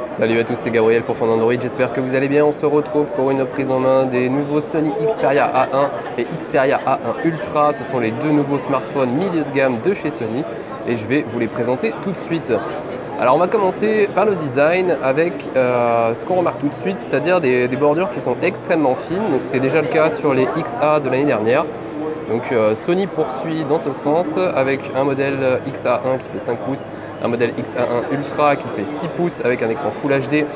Salut à tous, c'est Gabriel pour Fond Android, j'espère que vous allez bien. On se retrouve pour une prise en main des nouveaux Sony Xperia A1 et Xperia A1 Ultra. Ce sont les deux nouveaux smartphones milieu de gamme de chez Sony et je vais vous les présenter tout de suite. Alors on va commencer par le design avec ce qu'on remarque tout de suite, c'est-à-dire des bordures qui sont extrêmement fines. Donc c'était déjà le cas sur les XA de l'année dernière. Donc Sony poursuit dans ce sens avec un modèle XA1 qui fait 5 pouces, un modèle XA1 Ultra qui fait 6 pouces avec un écran Full HD.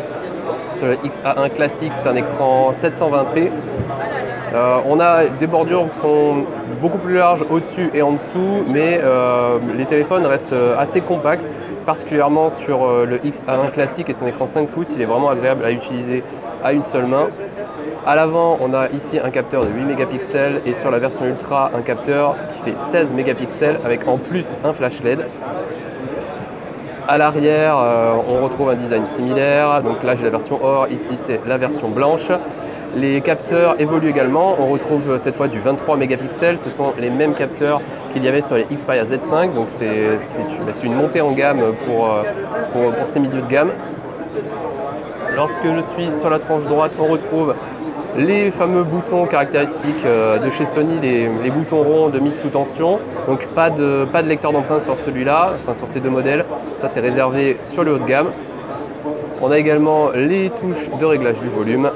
Sur le XA1 classique, c'est un écran 720p. On a des bordures qui sont beaucoup plus larges au-dessus et en dessous, mais les téléphones restent assez compacts, particulièrement sur le XA1 classique et son écran 5 pouces. Il est vraiment agréable à utiliser à une seule main. À l'avant, on a ici un capteur de 8 mégapixels et sur la version Ultra, un capteur qui fait 16 mégapixels avec en plus un flash LED. À l'arrière, on retrouve un design similaire. Donc là, j'ai la version or, ici c'est la version blanche. Les capteurs évoluent également. On retrouve cette fois du 23 mégapixels. Ce sont les mêmes capteurs qu'il y avait sur les Xperia Z5. Donc c'est une montée en gamme pour ces milieux de gamme. Lorsque je suis sur la tranche droite, on retrouve les fameux boutons caractéristiques de chez Sony, les boutons ronds de mise sous tension. Donc pas de lecteur d'empreintes sur celui-là, enfin sur ces deux modèles. Ça c'est réservé sur le haut de gamme. On a également les touches de réglage du volume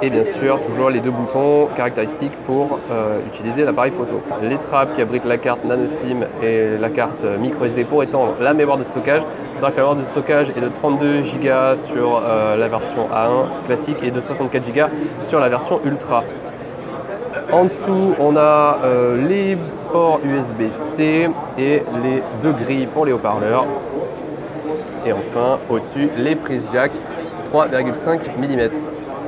et bien sûr toujours les deux boutons caractéristiques pour utiliser l'appareil photo. Les trappes qui abritent la carte nano SIM et la carte micro SD pour étendre la mémoire de stockage. C'est vrai que la mémoire de stockage est de 32 Go sur la version A1 classique et de 64 Go sur la version Ultra. En dessous, on a les ports USB-C et les deux grilles pour les haut-parleurs. Et enfin, au-dessus, les prises jack 3,5 mm.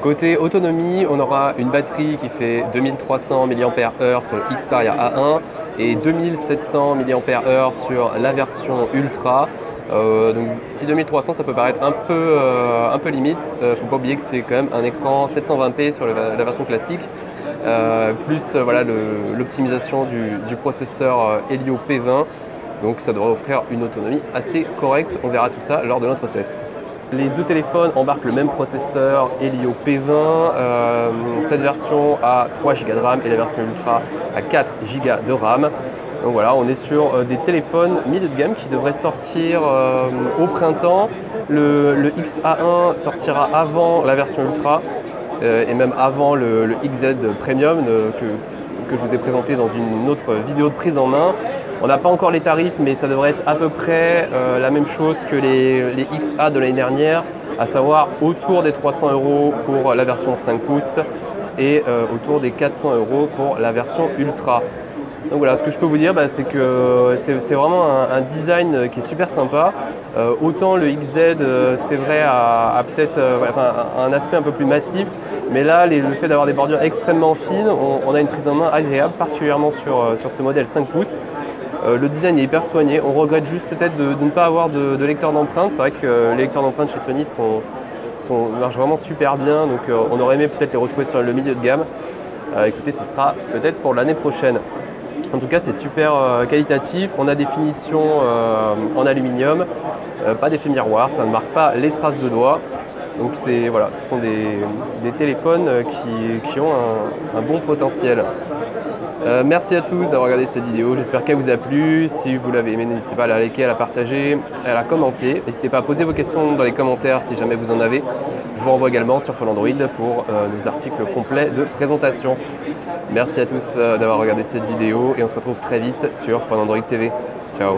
Côté autonomie, on aura une batterie qui fait 2300 mAh sur le Xperia A1 et 2700 mAh sur la version Ultra. Donc si 2300 ça peut paraître un peu limite, faut pas oublier que c'est quand même un écran 720p sur la version classique, plus voilà, l'optimisation du processeur Helio P20, donc ça devrait offrir une autonomie assez correcte. On verra tout ça lors de notre test. Les deux téléphones embarquent le même processeur Helio P20. Cette version a 3 Go de RAM et la version Ultra a 4 Go de RAM. Donc voilà, on est sur des téléphones milieu de gamme qui devraient sortir au printemps. Le XA1 sortira avant la version Ultra et même avant le XZ Premium que je vous ai présenté dans une autre vidéo de prise en main. On n'a pas encore les tarifs, mais ça devrait être à peu près la même chose que les XA de l'année dernière, à savoir autour des 300 € pour la version 5 pouces et autour des 400 € pour la version Ultra. Donc voilà, ce que je peux vous dire, c'est que c'est vraiment un design qui est super sympa. Autant le XZ, c'est vrai, a peut-être un aspect un peu plus massif, mais là, le fait d'avoir des bordures extrêmement fines, on a une prise en main agréable, particulièrement sur ce modèle 5 pouces. Le design est hyper soigné. On regrette juste peut-être de ne pas avoir de lecteur d'empreintes. C'est vrai que les lecteurs d'empreintes chez Sony marchent vraiment super bien, donc on aurait aimé peut-être les retrouver sur le milieu de gamme. Écoutez, ce sera peut-être pour l'année prochaine. En tout cas, c'est super qualitatif. On a des finitions en aluminium, pas d'effet miroir, ça ne marque pas les traces de doigts. Donc voilà, ce sont des téléphones qui ont un bon potentiel. Merci à tous d'avoir regardé cette vidéo, j'espère qu'elle vous a plu. Si vous l'avez aimé, n'hésitez pas à la liker, à la partager, à la commenter. N'hésitez pas à poser vos questions dans les commentaires si jamais vous en avez. Je vous renvoie également sur Fond Android pour nos articles complets de présentation. Merci à tous d'avoir regardé cette vidéo et on se retrouve très vite sur Fond Android TV. Ciao.